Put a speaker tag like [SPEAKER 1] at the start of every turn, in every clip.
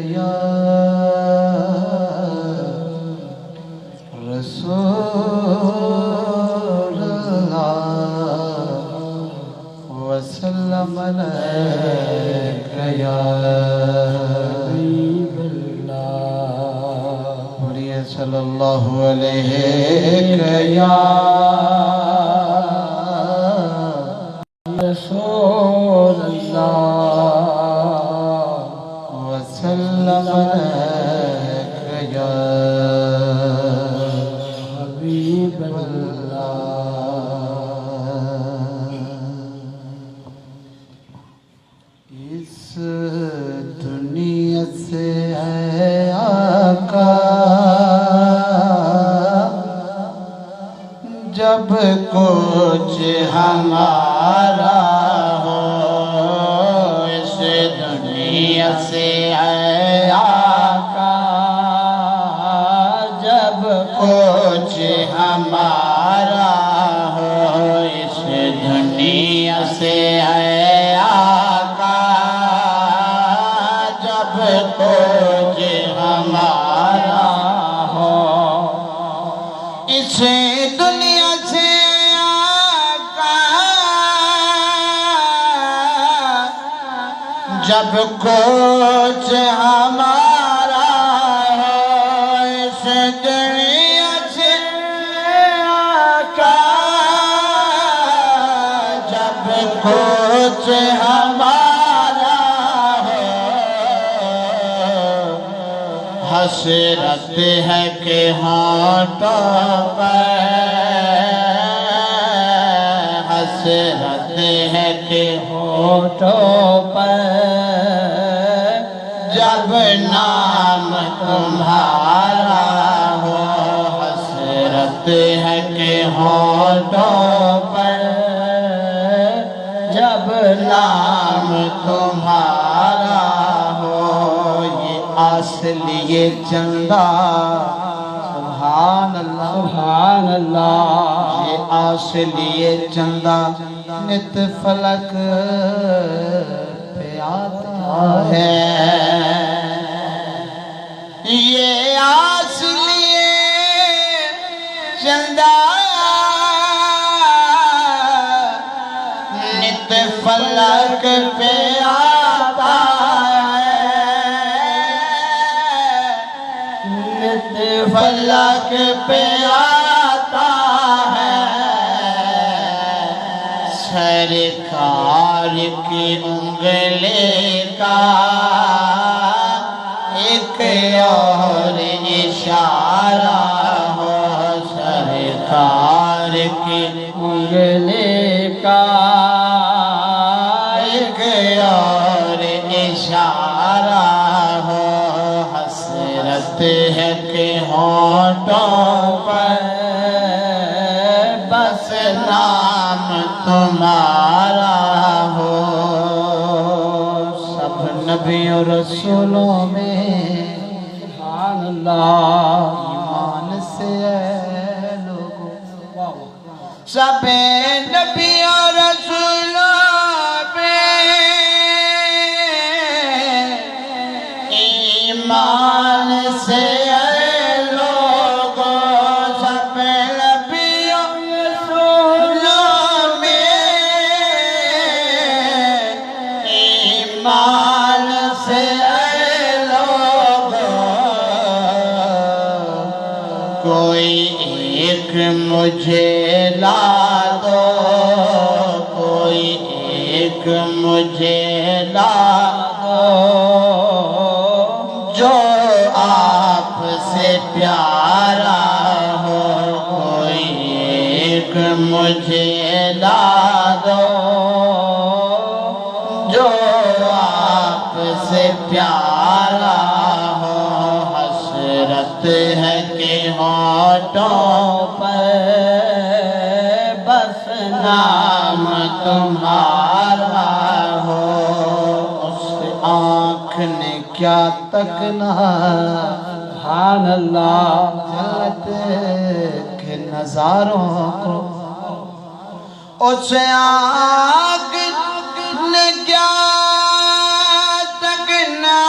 [SPEAKER 1] یا رسول اللہ وسلم علیک یا حبیب اللہ بولیے صلی اللہ علیہ یا رسول اللہ وسلم علیک یا حبیب اللہ اس دنیا سے اے آقا جب کچھ ہمارا ہو اس دنیا سے اے آقا جب کچھ ہمارا ہو اس دنیا سے اے آقا جب کچھ ہمارا ہو اس دنیا سے آقا جب کچھ ہمارا ہو اس دنیا سے آقا جب کچھ ہمارا ہو حسرت ہے کہ ہونٹوں پر حسرت ہے کہ ہونٹوں پر جب نام تمہارا ہو حسرت ہے کہ ہونٹوں پر جب نام تمہارا ہو یہ آس لیے چندہ سبحان اللہ سبحان اللہ یہ آس لیے چندہ نت فلک پہ آتا ہے یہ آس لیے چندہ نت فلک پہ آتا ہے نت فلک پہ آتا ہے سرکار کی انگلی کا ایک اور اشارہ ہو سرکار کی انگلی کا ایک اور اشارہ ہو حسرت ہے کہ ہونٹوں پر بس نام تمہارا ہو سب نبیوں رسولوں میں سبحان اللہ ایمان سے اے لوگوں سب نبیوں رسولوں میں ایمان سے اے لوگوں سب نبیوں رسولوں میں ایمان سے اے لوگوں کوئی ایک مجھے لا دو کوئی ایک مجھے لا دو جو آپ سے پیارا ہو کوئی ایک مجھے لا دو جو آپ سے پیارا ہو حسرت ہے کہ ہونٹوں پر بس نام تمہارا ہو اس آنکھ نے کیا تکنا سبحان اللہ جنت کے نظاروں کو اس آنکھ نے کیا تکنا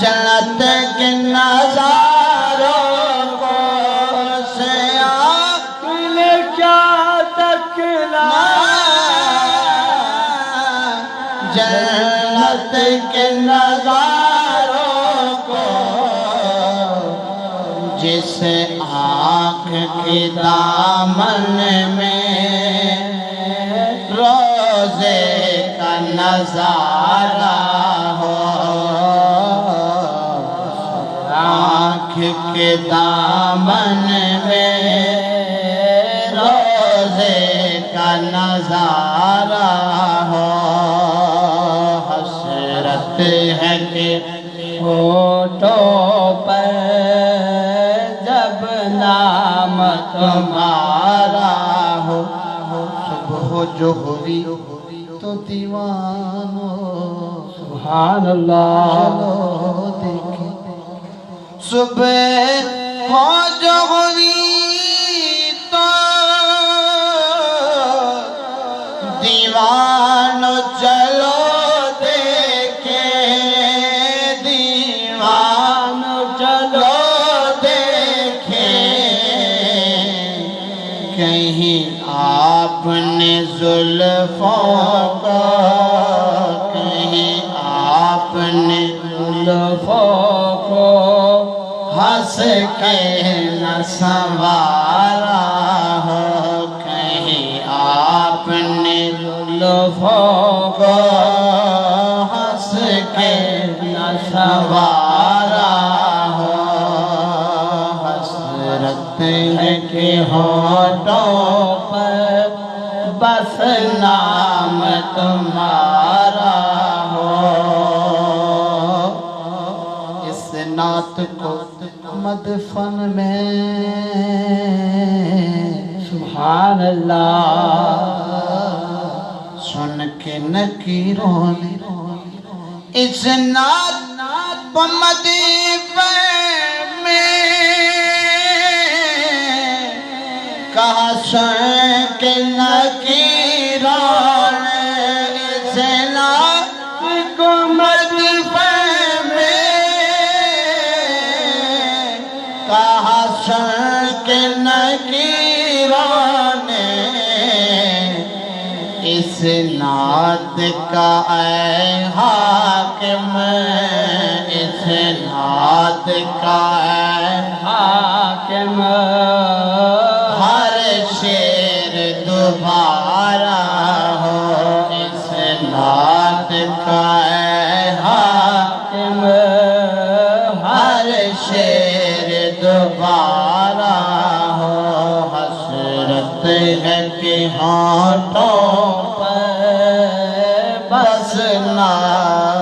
[SPEAKER 1] جنت کے نظاروں کو سے آنکھ
[SPEAKER 2] نے کیا تکنا
[SPEAKER 1] جنت کے نظاروں کو جس آنکھ کے دامن میں روزے کا نظارہ ہو آنکھ کے دامن میں روزے کا نظارہ ہو حسرت ہے کہ
[SPEAKER 2] ہونٹوں پر جب نام
[SPEAKER 1] تمہارا ہو صبح جو ہوئی تو دیوانو
[SPEAKER 2] سبحان اللہ
[SPEAKER 1] چلو دیکھیں صبح ہو جو ہوئی تو دیوانو چلو دیکھیں دیوانو چلو دیکھیں کہیں آپ نے زلفوں کو کہیں آپ نے
[SPEAKER 2] زلفوں کو
[SPEAKER 1] ہنس کے نہ سنوارا ہو کہیں آپ نے
[SPEAKER 2] زلفوں
[SPEAKER 1] کو ہنس کے نہ سنوارا ہو حسرت ہے کہ ہونٹوں پر بس نام تمہارا ہو اس نعت کو مدفن میں
[SPEAKER 2] سبحان اللہ
[SPEAKER 1] سن کے نکیروں نے اس نعت کو مدفن میں کہا سن کے نکیروں نے اس نعت کو مدفن میں کہا سن کے نکیروں نے اس نعت کا اے حاکم اس نعت کا اے
[SPEAKER 2] حاکم
[SPEAKER 1] ہر شعر دوبارہ ہو اس نعت کا اے حاکم ہر شعر دوبارہ ہو حسرت ہے کہ ہونٹوں پر بس نام